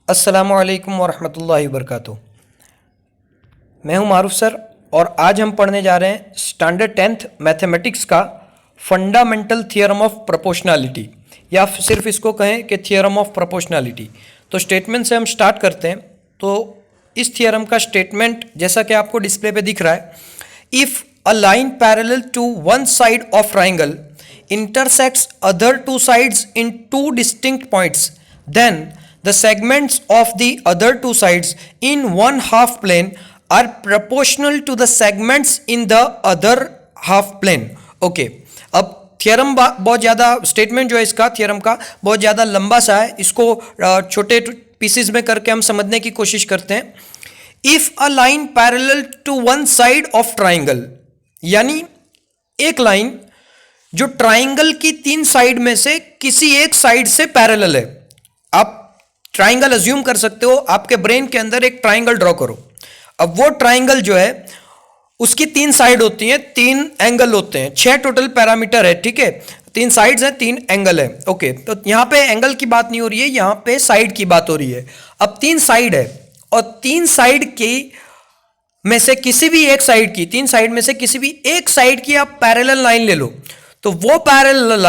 अस्सलामुअलैकुम वरहमतुल्लाहि वबरकातुहू। मैं हूं मारूफ सर और आज हम पढ़ने जा रहे हैं स्टैंडर्ड 10th मैथमेटिक्स का फंडामेंटल थियरम ऑफ प्रोपोर्शनैलिटी, या सिर्फ इसको कहें कि थियरम ऑफ प्रोपोर्शनैलिटी। तो स्टेटमेंट से हम स्टार्ट करते हैं। तो इस थियरम का स्टेटमेंट जैसा कि आपको डिस्प्ले पे दिख रहा है, if a line parallel to one side of triangle intersects other two sides in two distinct points, then the segments of the other two sides in one half plane are proportional to the segments in the other half plane. Okay, अब theorem बहुत ज़्यादा, statement जो है इसका theorem का बहुत ज़्यादा लंबा सा है। इसको छोटे पीसेस में करके हम समझने की कोशिश करते हैं। If a line parallel to one side of triangle, यानी एक लाइन जो ट्राइंगल की तीन साइड में से किसी एक साइड से पैरेलल है। आप ट्राइंगल अज्यूम कर सकते हो, आपके ब्रेन के अंदर एक ट्राइंगल ड्रॉ करो। अब वो ट्राइंगल जो है उसकी तीन साइड होती हैं, तीन एंगल होते हैं, 6 टोटल पैरामीटर है, ठीक है। 3 साइड्स हैं, 3 एंगल है। ओके, तो यहां पे एंगल की बात नहीं हो रही है, यहां पे साइड की बात हो रही है। अब 3 साइड है और 3 साइड की में से किसी भी एक साइड की, 3 साइड में से किसी भी एक साइड की आप पैरेलल लाइन ले लो। तो वो पैरेलल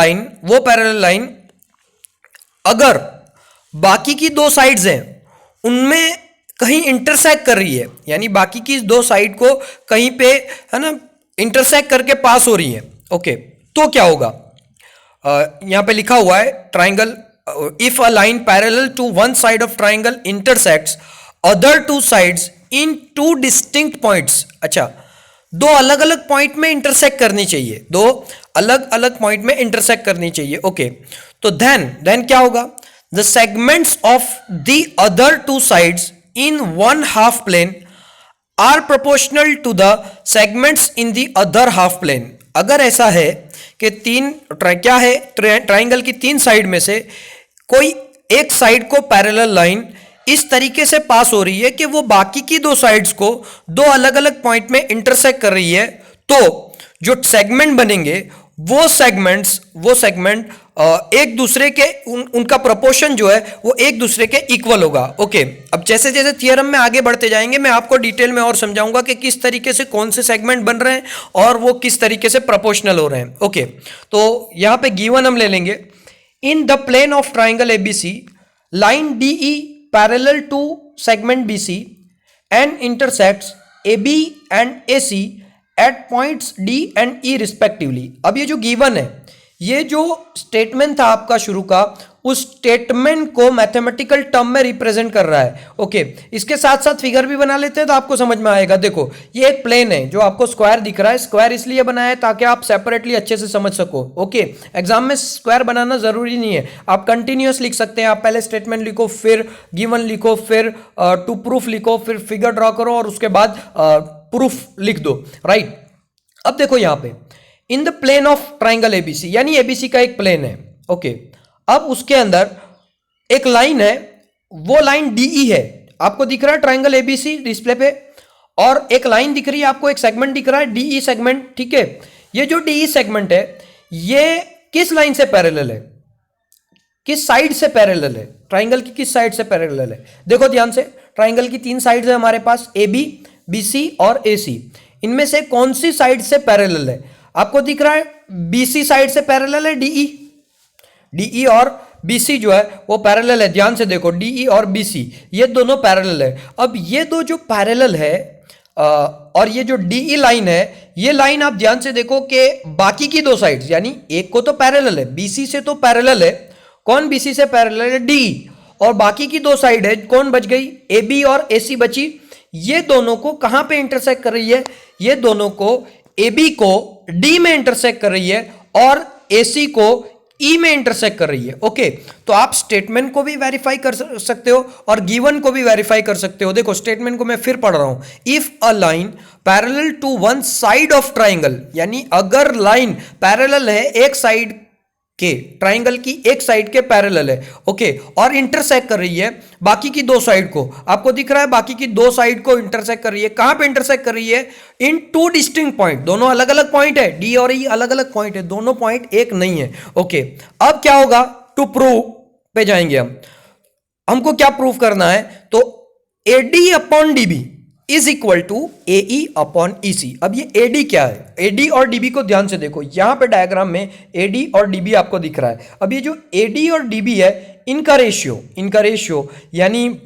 लाइन अगर बाकी की 2 साइड्स हैं उनमें कहीं इंटरसेक्ट कर रही है, यानी बाकी की 2 साइड को कहीं पे, है ना, इंटरसेक्ट करके पास हो रही है। ओके, तो क्या होगा? यहां पे लिखा हुआ है triangle, if a line parallel to one side of triangle intersects other 2 sides in 2 distinct points. अच्छा, 2 अलग अलग पॉइंट में इंटरसेक्ट करनी चाहिए, 2 अलग अलग पॉइंट में इंटरसेक्ट करनी चाहिए। ओके, तो देन क्या होगा? The segments of the other 2 sides in one half plane are proportional to the segments in the other half plane. अगर ऐसा है कि क्या है, ट्राइंगल की 3 साइड में से कोई एक साइड को पैरेलल लाइन इस तरीके से पास हो रही है कि वो बाकी की 2 साइड्स को 2 अलग अलग पॉइंट में इंटरसेक्ट कर रही है, तो जो सेगमेंट बनेंगे वो सेगमेंट एक दूसरे के उनका प्रोपोर्शन जो है वो एक दूसरे के इक्वल होगा। ओके, अब जैसे जैसे थियरम में आगे बढ़ते जाएंगे मैं आपको डिटेल में और समझाऊंगा कि किस तरीके से कौन से सेगमेंट बन रहे हैं और वो किस तरीके से प्रोपोर्शनल हो रहे हैं। ओके, तो यहां पे गिवन हम ले लेंगे, in the plane of triangle ABC line DE parallel to segment BC and intersects AB and AC at points D and E respectively. अब ये जो गिवन है, ये जो स्टेटमेंट था आपका शुरू का, उस स्टेटमेंट को मैथमेटिकल टर्म में रिप्रेजेंट कर रहा है। ओके, इसके साथ साथ फिगर भी बना लेते हैं तो आपको समझ में आएगा। देखो, ये एक प्लेन है जो आपको स्क्वायर दिख रहा है। स्क्वायर इसलिए बनाया है ताकि आप सेपरेटली अच्छे से समझ सको। ओके, एग्जाम में स्क्वायर बनाना जरूरी नहीं है, आप कंटिन्यूअस लिख सकते हैं। आप पहले स्टेटमेंट लिखो, फिर गिवन लिखो, फिर टू प्रूफ लिखो, फिर फिगर ड्रॉ करो और उसके बाद प्रूफ लिख दो, राइट। अब देखो यहां पे in the plane of triangle ABC, यानी एबीसी का एक प्लेन है। ओके, अब उसके अंदर एक लाइन है, वो लाइन डीई है, आपको दिख रहा है ट्राइंगल एबीसी डिस्प्ले पे, और एक लाइन दिख रही है आपको, एक सेगमेंट दिख रहा है डीई सेगमेंट, ठीक है। ये जो डीई सेगमेंट है ये किस लाइन से पैरेलल है, किस साइड से पैरेलल है? ट्राइंगल की किस साइड से पैरेलल है? देखो ध्यान से, ट्राइंगल की 3 साइड्स है हमारे पास, AB, BC और AC। इनमें से कौन सी साइड से पैरेलल है? आपको दिख रहा है BC साइड से पैरेलल है DE और BC जो है वो पैरेलल है। ध्यान से देखो, DE और BC ये दोनों पैरेलल है। अब ये दो जो पैरेलल है और ये जो DE लाइन है, ये लाइन आप ध्यान से देखो कि बाकी की 2 साइड्स, यानी एक को तो पैरेलल है, BC से तो पैरेलल है, कौन BC से पैरेलल है? DE, और बाकी की 2 साइड है, कौन बच गई? AB और AC बची। ये दोनों को कहां पे इंटरसेक्ट कर रही है? ये दोनों को AB को D में इंटरसेक्ट कर रही है और AC को E में इंटरसेक्ट कर रही है। ओके, तो आप स्टेटमेंट को भी वेरीफाई कर सकते हो और गिवन को भी वेरीफाई कर सकते हो। देखो स्टेटमेंट को मैं फिर पढ़ रहा हूं, if a line parallel to one side of triangle, यानी अगर लाइन पैरेलल है एक साइड के, ट्राइंगल की एक साइड के पैरेलल है, ओके, और इंटरसेक्ट कर रही है बाकी की 2 साइड को, आपको दिख रहा है बाकी की 2 साइड को इंटरसेक्ट कर रही है। कहां पे इंटरसेक्ट कर रही है? इन 2 डिस्टिंक्ट पॉइंट, दोनों अलग अलग पॉइंट है, D और E अलग अलग पॉइंट है, दोनों पॉइंट एक नहीं है। ओके, अब क्या होगा? टू प्रूव पे जाएंगे हम। हमको क्या प्रूव करना है, तो AD upon DB is equal to AE upon EC. अब ये एडी क्या है, एडी और डीबी को ध्यान से देखो, यहां पे डायग्राम में एडी और डीबी आपको दिख रहा है। अब ये जो एडी और डीबी है, इनका रेशियो यानी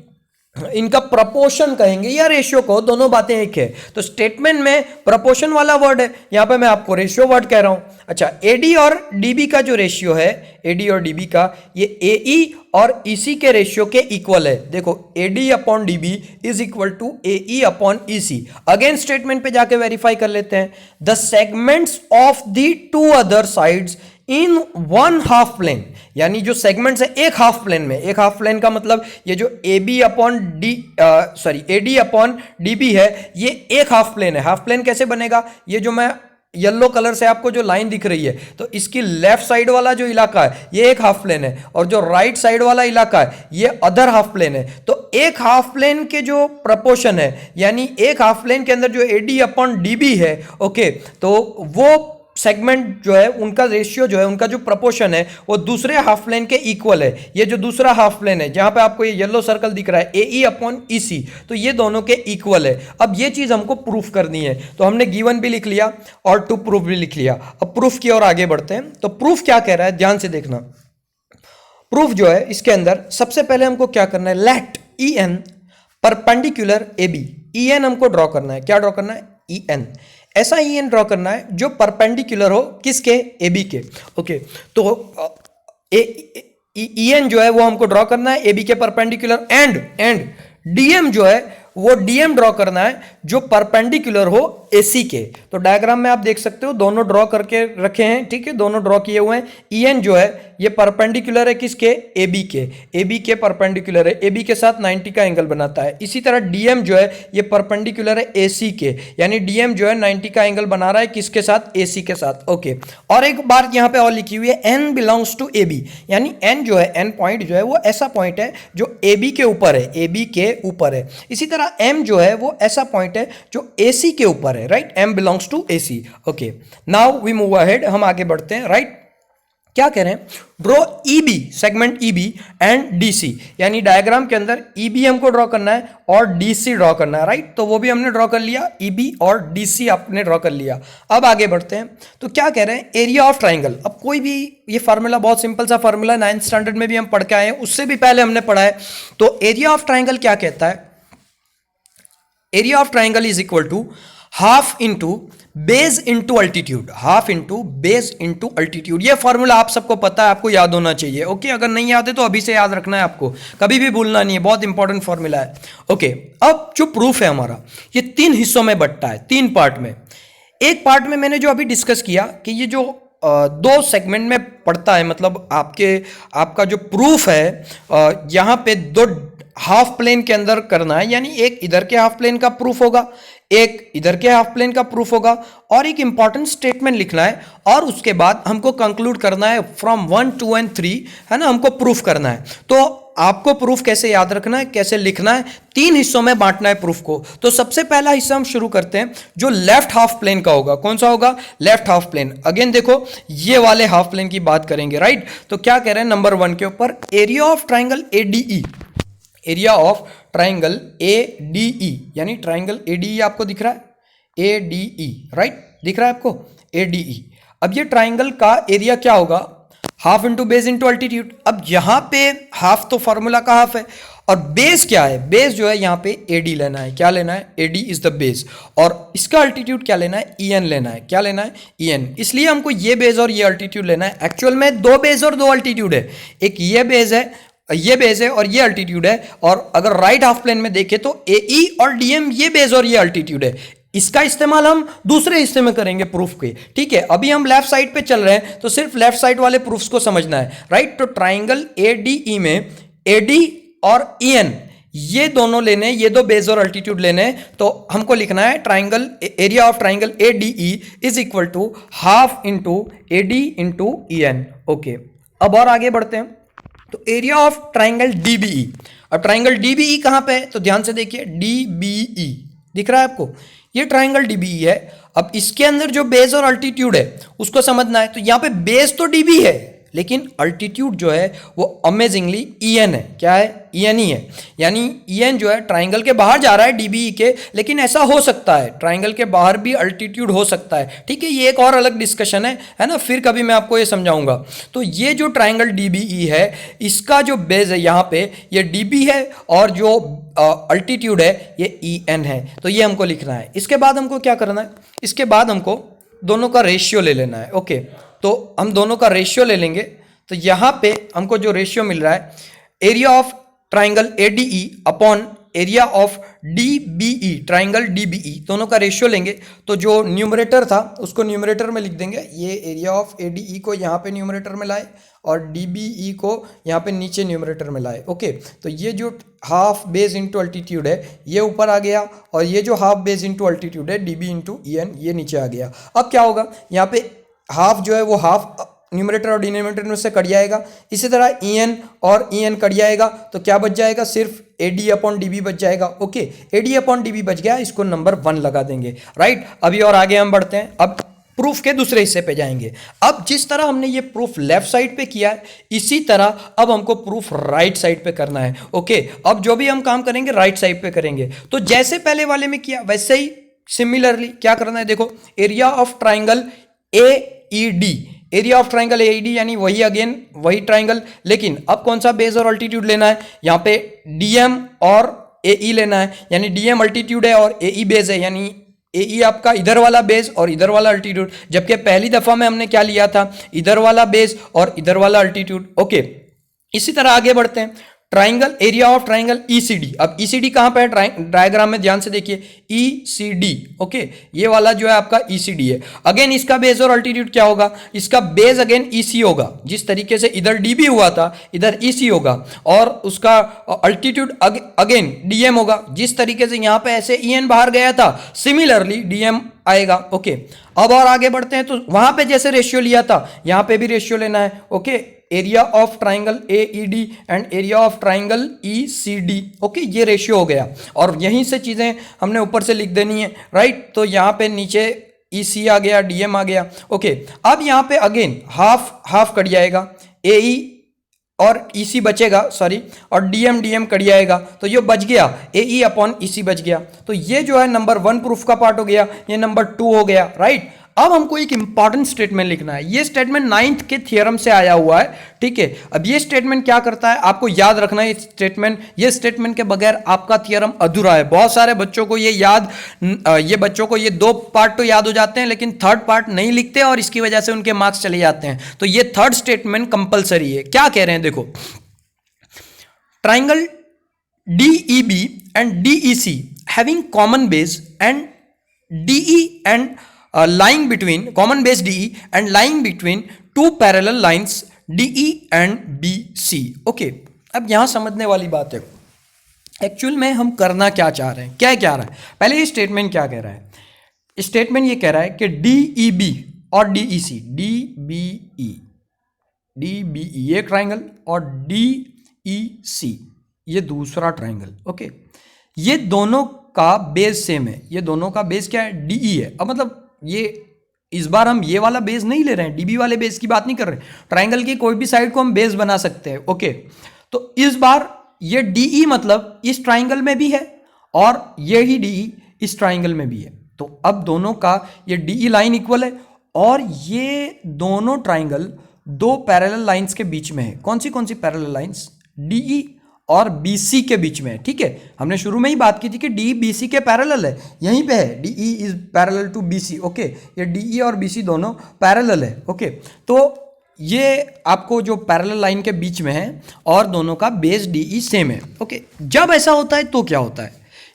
इनका प्रपोर्शन कहेंगे या रेशियो को, दोनों बातें एक है। तो स्टेटमेंट में प्रपोर्शन वाला वर्ड है, यहां पे मैं आपको रेशियो वर्ड कह रहा हूं। अच्छा, एडी और डीबी का जो रेशियो है, एडी और डीबी का, ये एई और ईसी के रेशियो के इक्वल है। देखो, AD upon DB is equal to AE upon EC. Again statement पे जाके वेरीफाई कर लेते हैं। The segments of the two other sides in one half plane, यानी जो सेगमेंट्स है एक हाफ प्लेन में, एक हाफ प्लेन का मतलब ये जो A B upon D AD upon DB है, ये एक हाफ प्लेन है। हाफ प्लेन कैसे बनेगा, ये जो मैं येलो कलर से आपको जो लाइन दिख रही है, तो इसकी लेफ्ट साइड वाला जो इलाका है ये एक हाफ प्लेन है, और जो राइट साइड वाला इलाका है ये अदर हाफ प्लेन है। तो एक हाफ प्लेन के जो प्रपोर्शन है, यानी एक हाफ प्लेन के अंदर जो एडी अपॉन डीबी है, ओके, तो वो सेगमेंट जो है उनका रेशियो जो है, उनका जो प्रपोर्शन है, वो दूसरे हाफ प्लेन के इक्वल है। ये जो दूसरा हाफ प्लेन है जहां पे आपको ये येलो सर्कल दिख रहा है, एई अपॉन ईसी, तो ये दोनों के इक्वल है। अब ये चीज हमको प्रूफ करनी है, तो हमने गिवन भी लिख लिया और टू प्रूफ भी लिख लिया। अब प्रूफ की ओर आगे बढ़ते हैं। तो प्रूफ क्या कह रहा है, ध्यान से देखना। प्रूफ जो है इसके अंदर सबसे पहले हमको क्या करना है, let E N perpendicular A B. E N हमको ड्रॉ करना है, क्या ड्रॉ करना है, ई एन। ऐसा ई एन ड्रॉ करना है जो परपेंडिकुलर हो किसके, ए बी के। ओके, तो ई एन जो है वो हमको ड्रॉ करना है ए बी के परपेंडिकुलर, एंड डी एम जो है वो डीएम ड्रॉ करना है जो परपेंडिकुलर हो एसी के। तो डायग्राम में आप देख सकते हो दोनों ड्रॉ करके रखे हैं, ठीक है, दोनों ड्रॉ किए हुए हैं। ईएन जो है ये परपेंडिकुलर है किसके, एबी के, एबी के परपेंडिकुलर है, एबी के साथ 90 का एंगल बनाता है। इसी तरह डीएम जो है ये परपेंडिकुलर है एसी के, यानी डीएम जो है 90 का एंगल बना रहा है किसके साथ, एसी के साथ। ओके, और एक बात यहां पे और लिखी हुई है, एन बिलोंग्स टू एबी, यानी एन जो है, एन पॉइंट जो है वो ऐसा पॉइंट है जो एबी के ऊपर है, एबी के ऊपर है। इसी तरह एम जो है वो ऐसा पॉइंट है जो एसी के ऊपर है, right, M belongs to AC. Okay, now we move ahead, हम आगे बढ़ते हैं, राइट। क्या कह रहे हैं, draw EB, segment EB and DC, यानी डायग्राम के अंदर ईबी हमको ड्रॉ करना है और डीसी ड्रॉ करना है, राइट। तो वो भी हमने ड्रॉ कर लिया, ईबी और डीसी आपने ड्रॉ कर लिया। अब आगे बढ़ते हैं। तो क्या कह रहे हैं, एरिया ऑफ ट्राइंगल। अब कोई भी, ये फार्मूला बहुत सिंपल सा फार्मूला 9th स्टैंडर्ड में भी हम पढ़ के आए हैं, उससे भी पहले हमने पढ़ा है। तो एरिया ऑफ ट्राइंगल क्या कहता है, area of triangle is equal to half into base into altitude, half into base into altitude. ये फॉर्मूला आप सबको पता है, आपको याद होना चाहिए। ओके, अगर नहीं याद है तो अभी से याद रखना है, आपको कभी भी भूलना नहीं है, बहुत इंपॉर्टेंट फॉर्मूला है। ओके, अब जो प्रूफ है हमारा, ये 3 हिस्सों में बंटता है, 3 पार्ट में। एक पार्ट में मैंने जो अभी डिस्कस किया कि ये जो 2 सेगमेंट में पड़ता है, मतलब आपका जो प्रूफ है यहां पे 2 हाफ प्लेन के अंदर करना है, यानी एक इधर के हाफ प्लेन का प्रूफ होगा, एक इधर के हाफ प्लेन का प्रूफ होगा, और एक इंपॉर्टेंट स्टेटमेंट लिखना है, और उसके बाद हमको कंक्लूड करना है फ्रॉम 1, 2 एंड 3, है ना, हमको प्रूफ करना है। तो आपको प्रूफ कैसे याद रखना है, कैसे लिखना है, 3 हिस्सों में बांटना है प्रूफ को। तो सबसे पहला हिस्सा हम शुरू करते हैं जो लेफ्ट हाफ प्लेन का होगा। कौन सा होगा, लेफ्ट हाफ प्लेन। अगेन देखो, ये वाले हाफ प्लेन की बात करेंगे, राइट। तो क्या कह रहे हैं, नंबर 1 के ऊपर, area of triangle ADE, area of triangle ADE, यानी ट्राइंगल एडीई आपको दिख रहा है, एडीई, राइट, दिख रहा है आपको, एडीई। अब ये ट्राइंगल का एरिया क्या होगा, half into base into altitude. अब यहां पे हाफ तो फॉर्मूला का हाफ है, और बेस क्या है, बेस जो है यहां पे एडी लेना है, क्या लेना है, एडी इज द बेस, और इसका अल्टीट्यूड क्या लेना है, ईएन लेना है, क्या लेना है, ईएन। इसलिए हमको ये बेस और ये अल्टीट्यूड लेना है। एक्चुअल में 2 बेस और 2 अल्टीट्यूड है, एक ये बेस है, ये बेस है, और ये अल्टीट्यूड है। और अगर राइट हाफ प्लेन में देखें तो एई और डीएम ये बेस और ये अल्टीट्यूड है। इसका इस्तेमाल हम दूसरे हिस्से में करेंगे प्रूफ के, ठीक है। अभी हम लेफ्ट साइड पे चल रहे हैं, तो सिर्फ लेफ्ट साइड वाले प्रूफ्स को समझना है, राइट। तो ट्राइंगल एडीई में एडी और ईएन ये दोनों लेने, ये 2 बेस और अल्टीट्यूड लेने। तो हमको लिखना है triangle, area of triangle ADE is equal to half into AD into EN. Okay, अब और आगे बढ़ते हैं। तो एरिया ऑफ ट्राइंगल डीबीई, अब ट्राइंगल डीबीई कहां पे है, तो ध्यान से देखिए, डीबीई दिख रहा है आपको, ये ट्राइंगल डीबीई है। अब इसके अंदर जो बेस और अल्टीट्यूड है उसको समझना है। तो यहां पे बेस तो डीबी है, लेकिन अल्टीट्यूड जो है वो अमेजिंगली EN है। क्या है? EN ही है। यानी EN जो है ट्राइंगल के बाहर जा रहा है DBE के, लेकिन ऐसा हो सकता है ट्राइंगल के बाहर भी अल्टीट्यूड हो सकता है। ठीक है, ये एक और अलग डिस्कशन है ना, फिर कभी मैं आपको ये समझाऊंगा। तो ये जो ट्राइंगल DBE है, इसका जो बेस है यहाँ पे ये DB है, और जो अल्टीट्यूड है ये EN है। तो ये हमको लिखना है। इसके बाद हमको क्या करना है? इसके बाद हमको दोनों का रेशियो ले लेना है। ओके, तो हम दोनों का रेशियो ले लेंगे। तो यहाँ पे हमको जो रेशियो मिल रहा है, area of triangle ADE upon area of DBE, triangle DBE, दोनों का रेशियो लेंगे। तो जो न्यूमरेटर था उसको न्यूमरेटर में लिख देंगे। ये एरिया ऑफ ADE को यहाँ पे न्यूमरेटर में लाए और DBE को यहाँ पे नीचे न्यूमरेटर में लाए। ओके, तो ये जो हाफ बेस इंटू अल्टीट्यूड है ये ऊपर आ गया, और ये जो हाफ बेस इंटू अल्टीट्यूड है DB इंटू EN ये नीचे आ गया। अब क्या होगा? यहाँ पे हाफ जो है वो हाफ न्यूमरेटर और डिनोमिनेटर में से कट जाएगा। इसी तरह EN और EN कट जाएगा, तो क्या बच जाएगा? सिर्फ AD अपॉन DB बच जाएगा। ओके, AD अपॉन DB बच गया, इसको नंबर 1 लगा देंगे। राइट, अभी और आगे हम बढ़ते हैं। अब प्रूफ के दूसरे हिस्से पे जाएंगे। अब जिस तरह हमने ये प्रूफ लेफ्ट साइड पे किया है, इसी तरह अब हमको प्रूफ राइट साइड पे करना है। ओके, अब जो भी हम काम करेंगे राइट साइड पे करेंगे। तो जैसे पहले वाले में किया वैसे ही सिमिलरली क्या करना है? देखो, area of triangle AED, area of triangle AED यानी वही अगेन वही ट्राइंगल, लेकिन अब कौन सा बेस और अल्टीट्यूड लेना है? यहाँ पे DM और AE लेना है। यानी DM अल्टीट्यूड है और AE बेस है, यानी AE आपका इधर वाला बेस और इधर वाला अल्टीट्यूड। जबकि पहली दफा में हमने क्या लिया था? इधर वाला बेस और इधर वाला अल्टीट्यूड। ओके, इसी तरह आगे बढ़ते हैं। Triangle, area of triangle ECD। अब ECD कहां पे है? डायग्राम में ध्यान से देखिए, ECD। ओके, ये वाला जो है आपका ECD है। अगेन इसका बेस और अल्टीट्यूड क्या होगा? इसका बेस अगेन EC होगा। जिस तरीके से इधर DB हुआ था इधर EC होगा, और उसका अल्टीट्यूड अगेन DM होगा। जिस तरीके से यहां पे ऐसे EN बाहर गया था, सिमिलरली DM आएगा। ओके, अब और आगे बढ़ते हैं। तो वहां पे जैसे रेशियो लिया था यहां पे भी रेशियो लेना है। Okay, area of triangle AED and area of triangle ECD। Okay, ये रेशियो हो गया, और यहीं से चीजें हमने ऊपर से लिख देनी है। राइट, तो यहाँ पे नीचे EC आ गया, DM आ गया। ओके, अब यहाँ पे अगेन हाफ हाफ कट जाएगा, AE और EC बचेगा, सॉरी, और DM कट जाएगा, तो ये बच गया AE अपॉन EC बच गया। तो ये जो है नंबर 1 प्रूफ का पार्ट हो गया, ये नंबर 2 हो गया। राइट, अब हमको एक इंपॉर्टेंट स्टेटमेंट लिखना है। ये स्टेटमेंट 9th के थ्योरम से आया हुआ है। ठीक है, अब ये स्टेटमेंट क्या करता है आपको याद रखना है। ये स्टेटमेंट के बगैर आपका थ्योरम अधूरा है। बहुत सारे बच्चों को ये 2 पार्ट तो याद हो जाते हैं, लेकिन थर्ड पार्ट नहीं लिखते और इसकी वजह से उनके मार्क्स चले जाते हैं। तो ये थर्ड स्टेटमेंट कंपलसरी है। क्या कह रहे हैं? देखो, triangle DEB and DEC having common base and DE and lying between common base DE and lying between two parallel lines DE and BC। Okay, अब यहां समझने वाली बात है एक्चुअल में हम करना क्या चाह रहे हैं, क्या कह रहा है। पहले ये स्टेटमेंट क्या कह रहा है? स्टेटमेंट ये कह रहा है कि DEB और DEC, DBE ये ट्राइंगल और DEC ये दूसरा ट्राइंगल। ओके, ये दोनों का बेस सेम है। ये दोनों का बेस क्या है? DE है। अब मतलब ये इस बार हम ये वाला बेस नहीं ले रहे हैं, DB वाले बेस की बात नहीं कर रहे। ट्राइंगल की कोई भी साइड को हम बेस बना सकते हैं। ओके, तो इस बार ये DE मतलब इस ट्राइंगल में भी है और ये ही DE इस ट्राइंगल में भी है। तो अब दोनों का ये DE लाइन इक्वल है, और ये दोनों ट्राइंगल 2 पैरेलल लाइंस के बीच में है। कौन सी पैरेलल लाइंस? DE और BC के बीच में है। ठीक है, हमने शुरू में ही बात की थी कि DE BC के पैरेलल है, यहीं पे है, DE is parallel to BC। Okay, ये DE और BC दोनों पैरेलल है। ओके, तो ये आपको जो पैरेलल लाइन के बीच में है और दोनों का बेस DE सेम है। ओके, जब ऐसा होता है तो क्या होता है?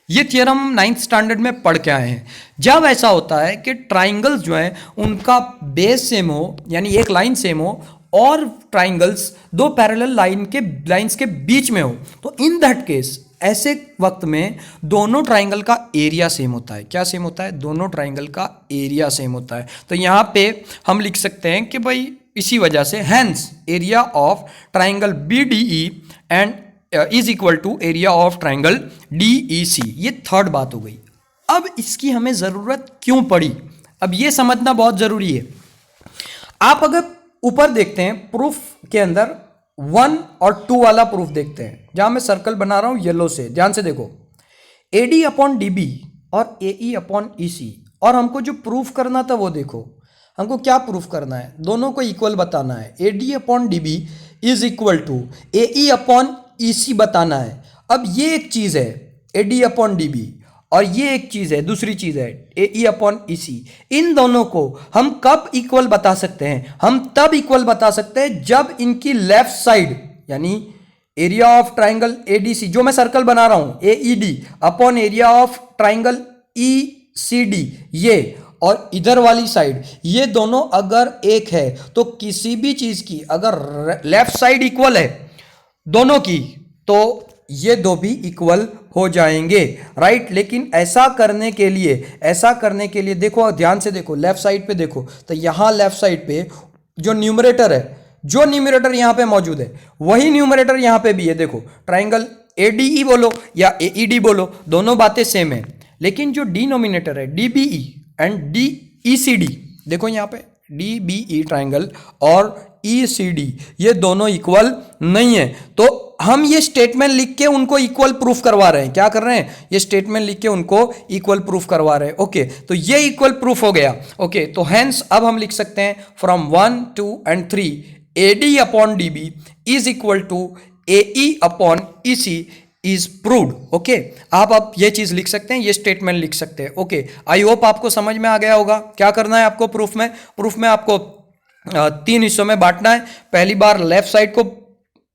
ये थियरम 9th स्टैंडर्ड में पढ़ के आए हैं। जब ऐसा होता है कि ट्राइंगल्स जो है उनका बेस सेम हो, यानी एक लाइन सेम हो, और ट्राइंगल्स 2 पैरेलल लाइंस के बीच में हो, तो इन दैट केस ऐसे वक्त में दोनों ट्राइंगल का एरिया सेम होता है। क्या सेम होता है? दोनों ट्राइंगल का एरिया सेम होता है। तो यहां पे हम लिख सकते हैं कि भाई इसी वजह से hence area of triangle BDE and is equal to area of triangle DEC। ये थर्ड बात हो गई। अब इसकी हमें जरूरत क्यों पड़ी, अब ये समझना बहुत जरूरी है। आप अगर ऊपर देखते हैं प्रूफ के अंदर 1 और 2 वाला प्रूफ देखते हैं, जहां मैं सर्कल बना रहा हूं येलो से, ध्यान से देखो। AD अपॉन DB और AE अपॉन EC, और हमको जो प्रूफ करना था वो देखो, हमको क्या प्रूफ करना है, दोनों को इक्वल बताना है। AD upon DB is equal to AE upon EC बताना है। अब ये एक चीज है AD अपॉन DB, और ये एक चीज है, दूसरी चीज है AE अपॉन EC। इन दोनों को हम कब इक्वल बता सकते हैं? हम तब इक्वल बता सकते हैं जब इनकी लेफ्ट साइड, यानी एरिया ऑफ ट्राइंगल ADC, जो मैं सर्कल बना रहा हूं AED upon area of triangle ECD, ये और इधर वाली साइड, ये दोनों अगर एक है तो किसी भी चीज की अगर लेफ्ट साइड इक्वल है दोनों की, तो ये दो भी इक्वल हो जाएंगे, राइट। लेकिन ऐसा करने के लिए देखो, ध्यान से देखो, लेफ्ट साइड पे देखो, तो यहां लेफ्ट साइड पे जो न्यूमरेटर है, जो न्यूमरेटर यहां पे मौजूद है वही न्यूमरेटर यहां पे भी है। देखो, ट्राइंगल ADE बोलो या AED बोलो, दोनों बातें सेम है। लेकिन जो डिनोमिनेटर है DBE एंड DECD, देखो यहां पे DBE ट्राइंगल और ECD, ये दोनों इक्वल नहीं है। तो हम ये स्टेटमेंट लिख के उनको इक्वल प्रूफ करवा रहे हैं। क्या कर रहे हैं? ये स्टेटमेंट लिख के उनको इक्वल प्रूफ करवा रहे हैं। ओके, तो ये इक्वल प्रूफ हो गया। ओके, तो हेंस अब हम लिख सकते हैं from 1, 2 and 3 AD upon DB is equal to AE upon EC is proved. Okay, आप अब ये चीज लिख सकते हैं, ये स्टेटमेंट लिख सकते हैं। ओके, आई होप आपको समझ में आ गया होगा। क्या करना है आपको प्रूफ में आपको 3 हिस्सों में बांटना है। पहली बार लेफ्ट साइड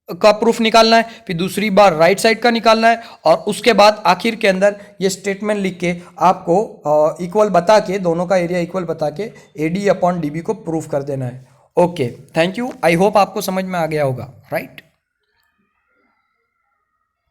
का प्रूफ निकालना है, फिर दूसरी बार राइट साइड का निकालना है, और उसके बाद आखिर के अंदर ये स्टेटमेंट लिख के आपको इक्वल बता के, दोनों का एरिया इक्वल बता के AD अपॉन DB को प्रूफ कर देना है। Okay, thank you. I hope आपको समझ में आ गया होगा, राइट।